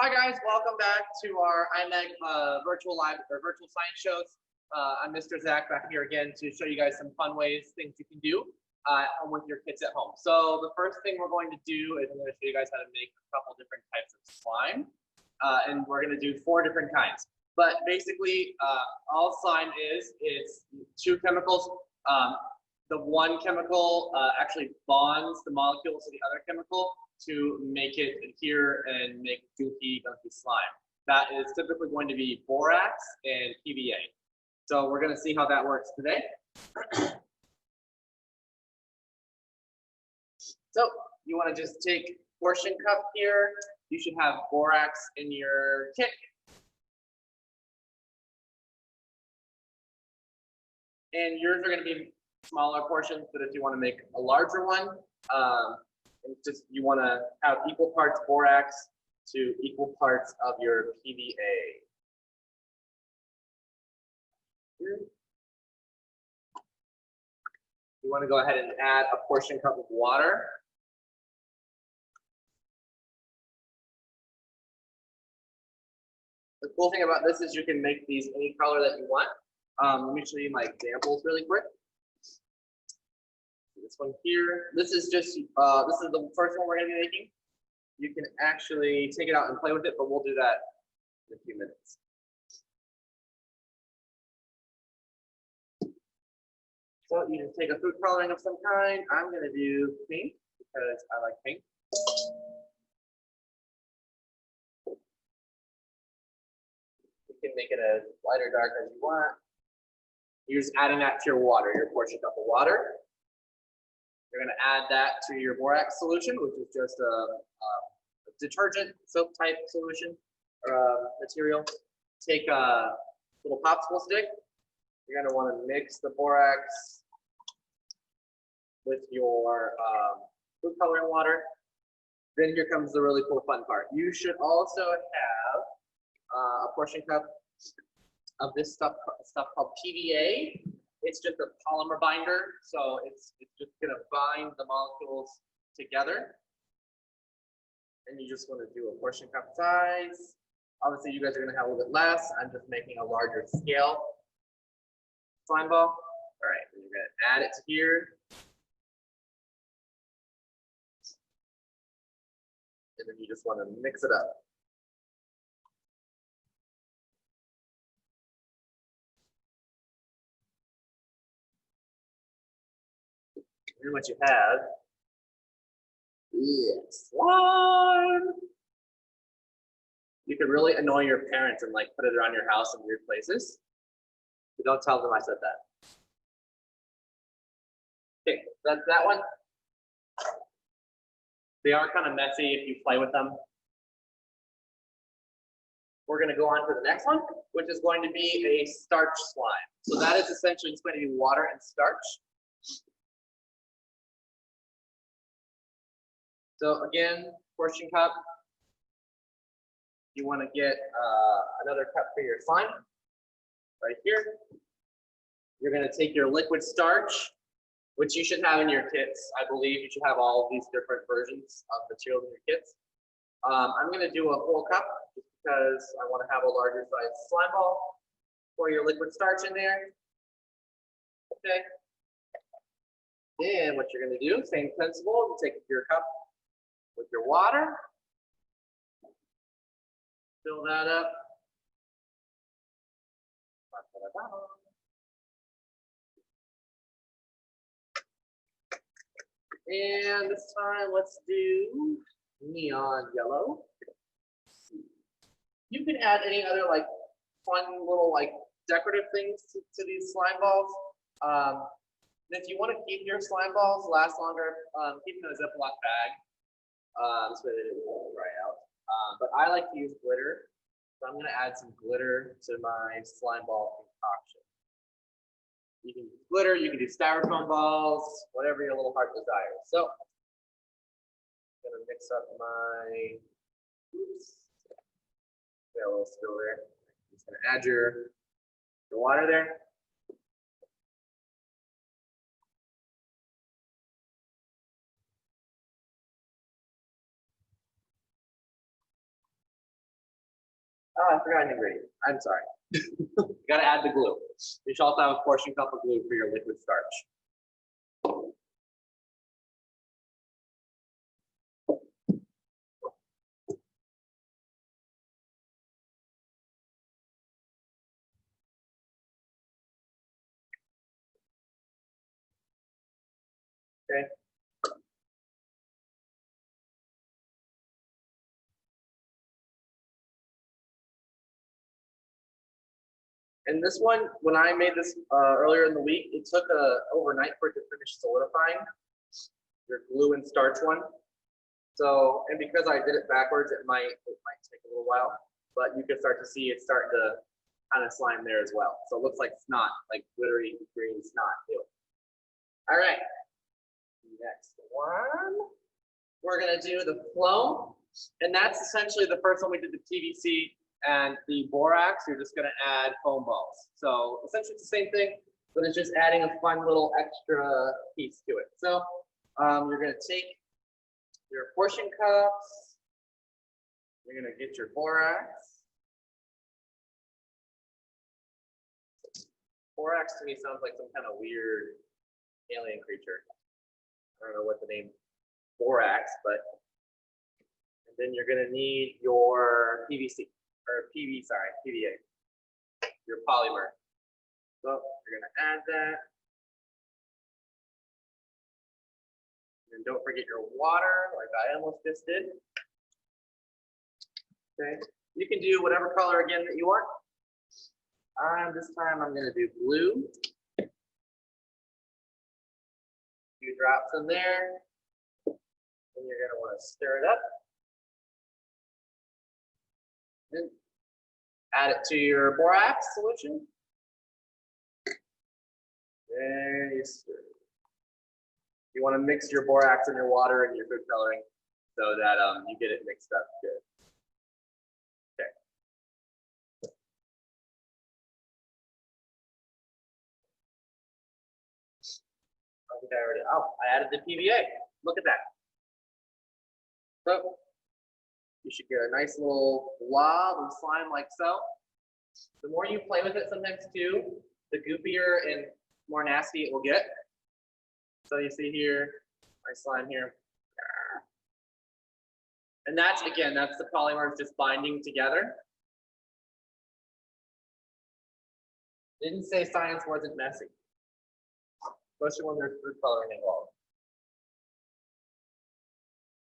Hi guys, welcome back to our IMAG virtual science shows. I'm Mr. Zach back here again to show you guys some fun things you can do with your kids at home. So the first thing we're going to do is I'm going to show you guys how to make a couple different types of slime, and we're going to do 4 different kinds. But basically, all slime is two chemicals. The one chemical actually bonds the molecules to the other chemical to make it adhere and make gunky slime. That is typically going to be borax and PVA. So we're going to see how that works today. So you want to just take portion cup here. You should have borax in your kit. And yours are going to be smaller portions, but if you want to make a larger one, just you want to have equal parts borax to equal parts of your PVA. You want to go ahead and add a portion cup of water. The cool thing about this is you can make these any color that you want. Let me show you my examples really quick. This one here, this is just, this is the first one we're going to be making. You can actually take it out and play with it, but we'll do that in a few minutes. So you can take a food coloring of some kind. I'm going to do pink because I like pink. You can make it as light or dark as you want. You're just adding that to your water, your portion cup of water. You're going to add that to your borax solution, which is just a detergent soap type solution or material. Take a little popsicle stick. You're going to want to mix the borax with your food coloring water. Then here comes the really cool fun part. You should also have a portion cup of this stuff called PVA. It's just a polymer binder, so it's just going to bind the molecules together. And you just want to do a portion cup size. Obviously, you guys are going to have a little bit less. I'm just making a larger scale slime ball. All right, then you're going to add it to here. And then you just want to mix it up. And what you have is slime. You could really annoy your parents and like put it around your house in weird places. But don't tell them I said that. Okay, that's that one. They are kind of messy if you play with them. We're going to go on to the next one, which is going to be a starch slime. So that is essentially just going to be water and starch. So again, portion cup. You want to get another cup for your slime right here. You're going to take your liquid starch, which you should have in your kits. I believe you should have all of these different versions of materials in your kits. I'm going to do a whole cup just because I want to have a larger size slime ball. Pour your liquid starch in there. Okay. Then what you're going to do, same principle, you take your cup with your water, fill that up. And this time, let's do neon yellow. You can add any other like fun little like decorative things to these slime balls. And if you want to keep your slime balls last longer, keep them in a Ziploc bag. This way they won't dry out. But I like to use glitter, so I'm going to add some glitter to my slime ball concoction. You can use glitter, you can do styrofoam balls, whatever your little heart desires. So I'm going to mix up my, got a little spill there. I'm just going to add your water there. Oh, I forgot an ingredient. I'm sorry. You gotta add the glue. You should also have a portion cup of glue for your liquid starch. Okay. And this one, when I made this earlier in the week, it took overnight for it to finish solidifying. Your glue and starch one. So, and because I did it backwards, it might take a little while, but you can start to see it starting to kind of slime there as well. So it looks like snot, like glittery green snot. Ew. All right, next one, we're gonna do the flow, and that's essentially the first one we did the PVC and the borax. You're just gonna add foam balls. So essentially it's the same thing, but it's just adding a fun little extra piece to it. So you're gonna take your portion cups, you're gonna get your borax. Borax to me sounds like some kind of weird alien creature. I don't know what the name borax, but and then you're gonna need your PVC or PVA, your polymer. So you're gonna add that. And don't forget your water, like I almost just did. Okay, you can do whatever color again that you want. This time I'm gonna do blue. 2 drops in there. And you're gonna want to stir it up. And add it to your borax solution. There you stir it. You want to mix your borax and your water and your food coloring so that you get it mixed up good. Okay. I think I already, I added the PVA. Look at that. So you should get a nice little blob of slime like so. The more you play with it sometimes too, the goopier and more nasty it will get. So you see here, my slime here. And that's, again, that's the polymers just binding together. Didn't say science wasn't messy, especially when there's food coloring involved.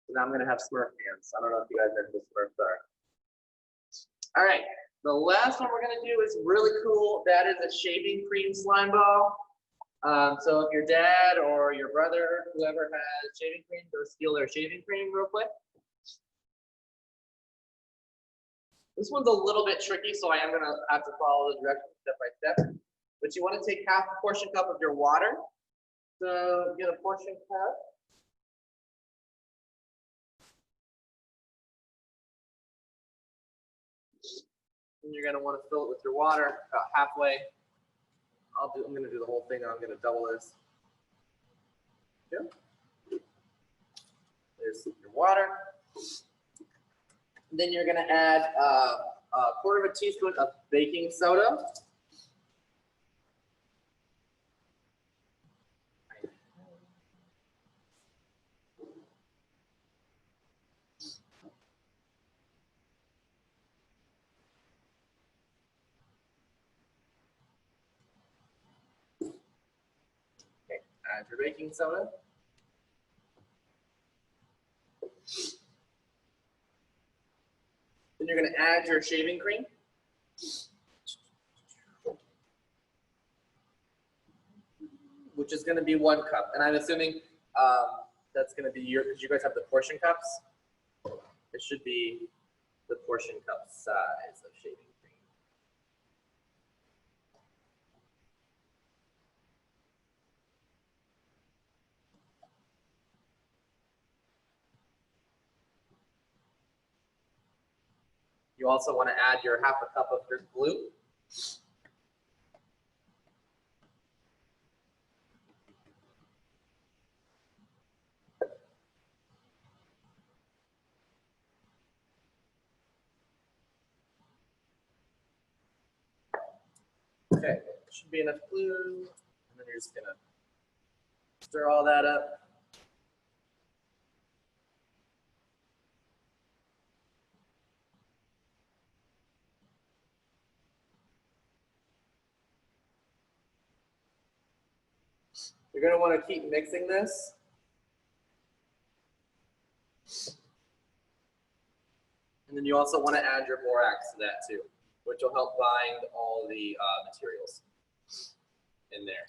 So now I'm gonna have Smurf hands. I don't know if you guys know who the Smurfs are. All right, the last one we're gonna do is really cool. That is a shaving cream slime ball. So if your dad or your brother, whoever has shaving cream, go steal their shaving cream real quick. This one's a little bit tricky, so I am gonna have to follow the directions step by step. But you wanna take half a portion cup of your water. So get a portion cup. And you're gonna wanna fill it with your water about halfway. I'm gonna do the whole thing, and I'm gonna double this. Yeah. There's your water. And then you're gonna add a 1/4 teaspoon of baking soda. Okay, add your baking soda. Then you're gonna add your shaving cream. Which is gonna be 1 cup. And I'm assuming that's gonna be because you guys have the portion cups. It should be the portion cup size of shaving cream. You also want to add your 1/2 cup of your glue. Okay, should be enough glue. And then you're just gonna stir all that up. You're gonna want to keep mixing this. And then you also want to add your borax to that too, which will help bind all the materials in there.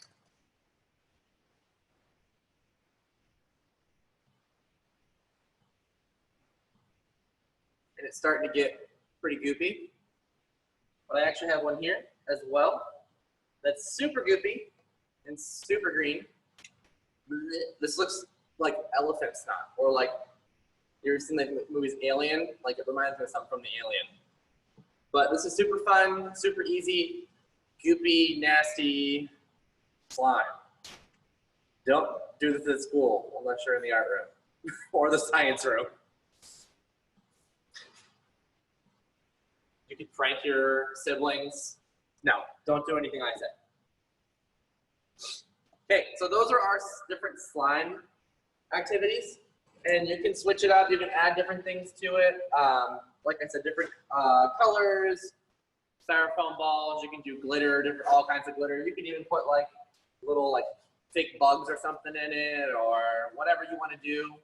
And it's starting to get pretty goopy. But I actually have one here as well that's super goopy and super green. This looks like elephant snot, or like you've seen the movies Alien, like it reminds me of something from the Alien. But this is super fun, super easy, goopy, nasty slime. Don't do this at school unless you're in the art room or the science room. You could prank your siblings. No, don't do anything I said. Okay, so those are our different slime activities. And you can switch it up. You can add different things to it. Like I said, different colors, styrofoam balls. You can do glitter, all kinds of glitter. You can even put like little like fake bugs or something in it, or whatever you want to do.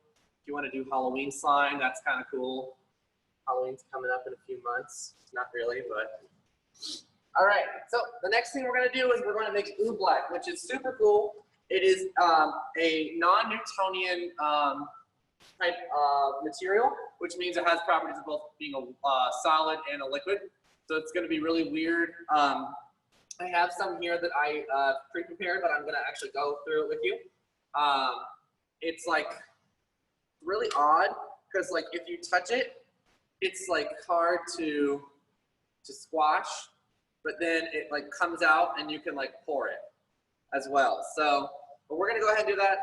If you want to do Halloween slime, that's kind of cool. Halloween's coming up in a few months. Not really, but. All right, so the next thing we're going to do is we're going to make oobleck, which is super cool. It is a non-Newtonian type of material, which means it has properties of both being a solid and a liquid. So it's going to be really weird. I have some here that I pre-prepared, but I'm going to actually go through it with you. It's like really odd because like if you touch it, it's like hard to squash, but then it like comes out and you can like pour it as well. So but we're gonna go ahead and do that.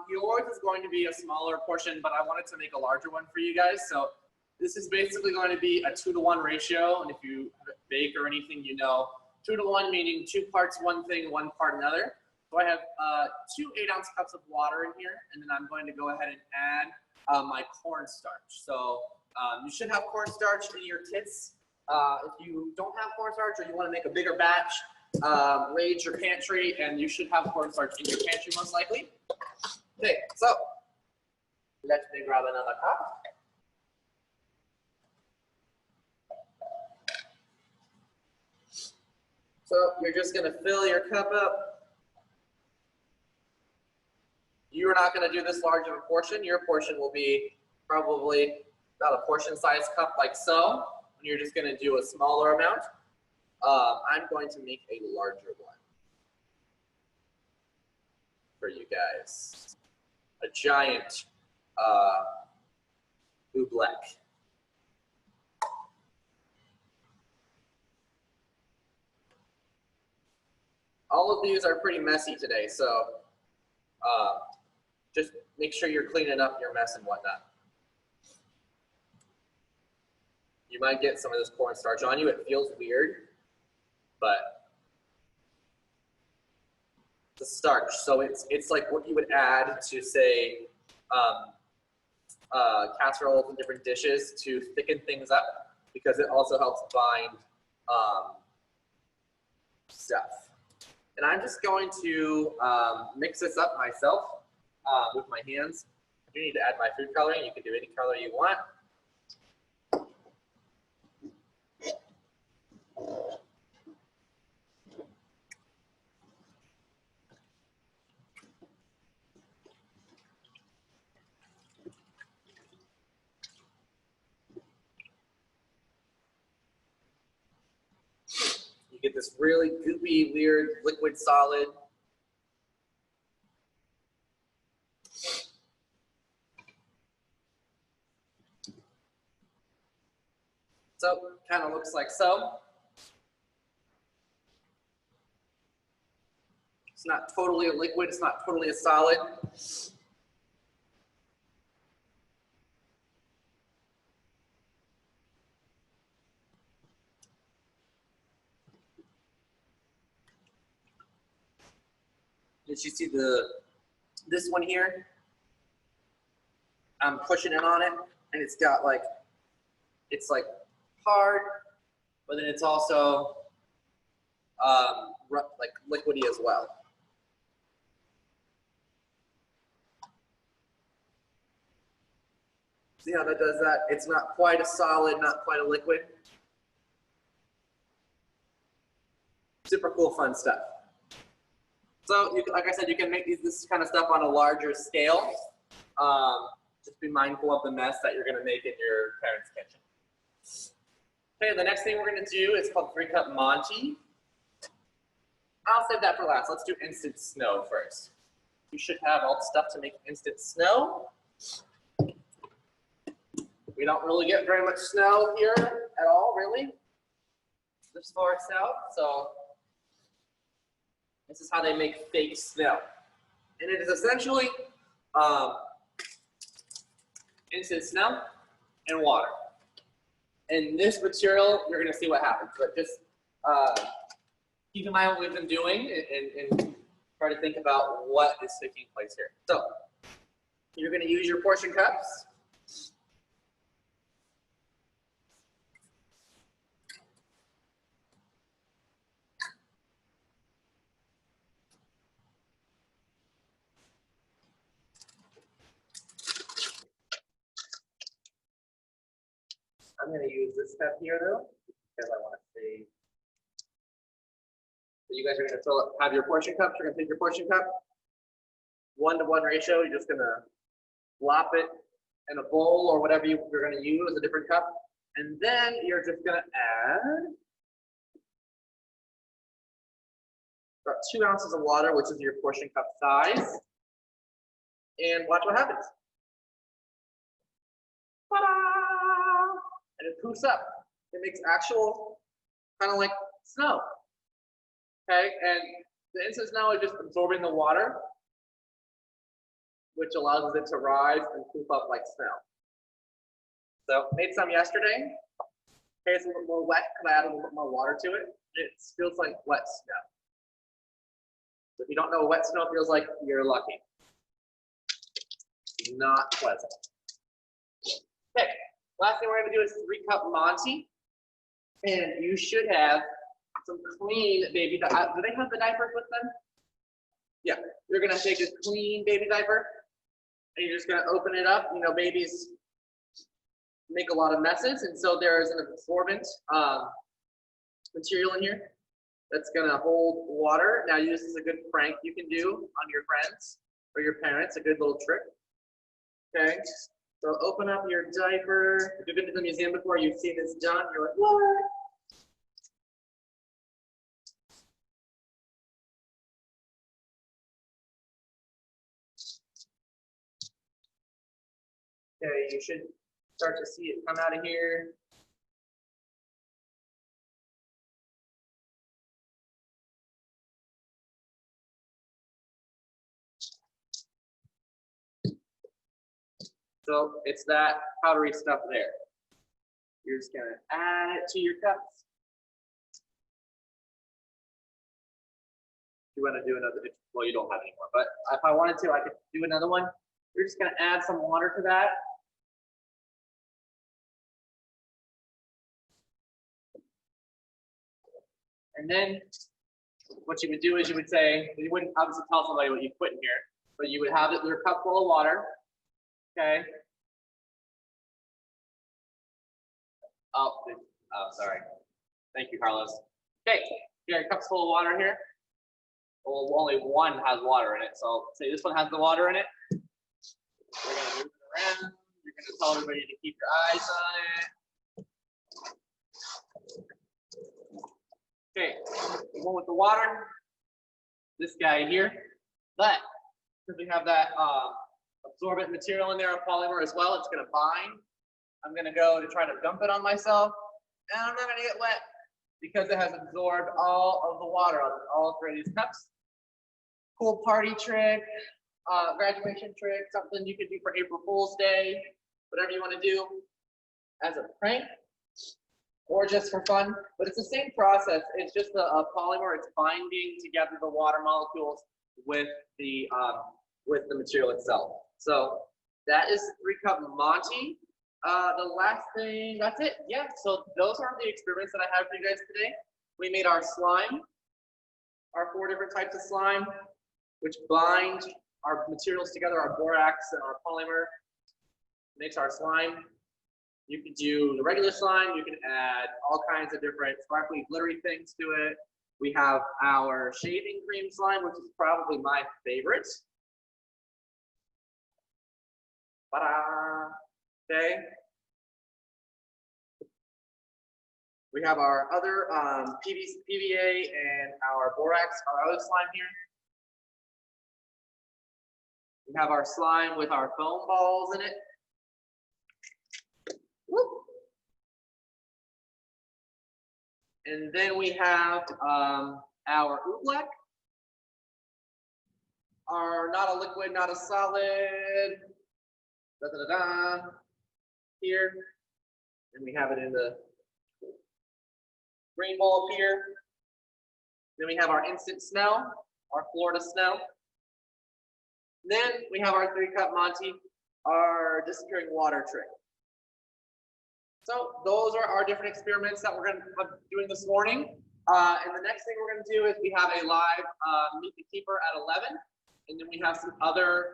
Yours is going to be a smaller portion, but I wanted to make a larger one for you guys. So this is basically going to be a 2-to-1 ratio. And if you bake or anything, you know, 2-to-1 meaning 2 parts one thing, 1 part another. So I have 2 8-ounce cups of water in here, and then I'm going to go ahead and add my cornstarch. So you should have cornstarch in your kits. If you don't have cornstarch or you want to make a bigger batch, raid your pantry, and you should have cornstarch in your pantry most likely. Okay, so let me grab another cup. So you're just going to fill your cup up. You're not going to do this large of a portion. Your portion will be probably about a portion size cup like so. You're just going to do a smaller amount. I'm going to make a larger one for you guys. A giant oobleck. All of these are pretty messy today, so just make sure you're cleaning up your mess and whatnot. You might get some of this cornstarch on you. It feels weird, but the starch. So it's like what you would add to, say, casseroles and different dishes to thicken things up, because it also helps bind stuff. And I'm just going to mix this up myself with my hands. I do need to add my food coloring. You can do any color you want. You get this really goopy, weird, liquid solid. So, kind of looks like so. It's not totally a liquid, it's not totally a solid. you see this one here? I'm pushing it on it, and it's got like, it's like hard, but then it's also like liquidy as well. See how that does that? It's not quite a solid, not quite a liquid. Super cool, fun stuff. So, like I said, you can make this kind of stuff on a larger scale. Just be mindful of the mess that you're going to make in your parents' kitchen. Okay, the next thing we're going to do is called 3-cup Monty. I'll save that for last. Let's do instant snow first. You should have all the stuff to make instant snow. We don't really get very much snow here at all, really, this far south. So this is how they make fake snow. And it is essentially instant snow and water. And this material, you're going to see what happens. But just keep in mind what we've been doing and try to think about what is taking place here. So you're going to use your portion cups. I'm going to use this cup here though, because I want to see. So you guys are going to have your portion cups. You're going to take your portion cup, 1-to-1 ratio. You're just going to flop it in a bowl or whatever you're going to use, a different cup. And then you're just going to add about 2 ounces of water, which is your portion cup size. And watch what happens. Ta-da! And it poofs up. It makes actual kind of like snow. Okay, and the instant snow is just absorbing the water, which allows it to rise and poof up like snow. So made some yesterday. Okay, it's a little more wet because I added a little bit more water to it. It feels like wet snow. So if you don't know what wet snow feels like, you're lucky. Not pleasant. Okay, last thing we're going to do is 3-cup Monty. And you should have some clean baby diapers. Do they have the diapers with them? Yeah, you're going to take a clean baby diaper and you're just going to open it up. You know, babies make a lot of messes, and so there's an absorbent material in here that's going to hold water. Now, this is a good prank you can do on your friends or your parents, a good little trick. Okay, so open up your diaper. If you've been to the museum before, you've seen this done. You're like, what? Okay, you should start to see it come out of here. So it's that powdery stuff there. You're just gonna add it to your cups. You want to do another, well, you don't have any more, but if I wanted to, I could do another one. You're just gonna add some water to that. And then what you would do is you would say, you wouldn't obviously tell somebody what you put in here, but you would have your cup full of water. Okay. Oh, sorry. Thank you, Carlos. Okay, you got your cups full of water here. Well, only one has water in it, so say this one has the water in it. We're gonna move it around. You're gonna tell everybody to keep your eyes on it. Okay, the one with the water, this guy here. But because we have that absorbent material in there, a polymer as well, it's gonna bind. I'm gonna go to try to dump it on myself, and I'm not gonna get wet because it has absorbed all of the water on all 3 of these cups. Cool party trick, graduation trick, something you could do for April Fool's Day, whatever you want to do as a prank or just for fun. But it's the same process. It's just a polymer. It's binding together the water molecules with the material itself. So that is 3-cup Monty. The last thing, that's it. Yeah, so those are the experiments that I have for you guys today. We made our slime, our 4 different types of slime, which bind our materials together, our borax and our polymer, makes our slime. You can do the regular slime, you can add all kinds of different sparkly, glittery things to it. We have our shaving cream slime, which is probably my favorite. Ta-da! Okay. We have our other PVA and our borax, our other slime here. We have our slime with our foam balls in it. Whoop. And then we have our oobleck, our not a liquid, not a solid, here. And we have it in the green bowl up here. Then we have our instant snow, our Florida snow. Then we have our 3-cup Monty, our disappearing water trick. So those are our different experiments that we're going to be doing this morning. And the next thing we're going to do is we have a live Meet the Keeper at 11. And then we have some other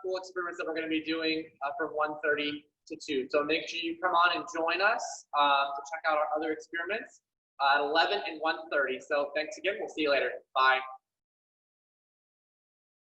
cool experiments that we're going to be doing from 1:30 to 2. So make sure you come on and join us to check out our other experiments at 11 and 1:30. So thanks again. We'll see you later. Bye.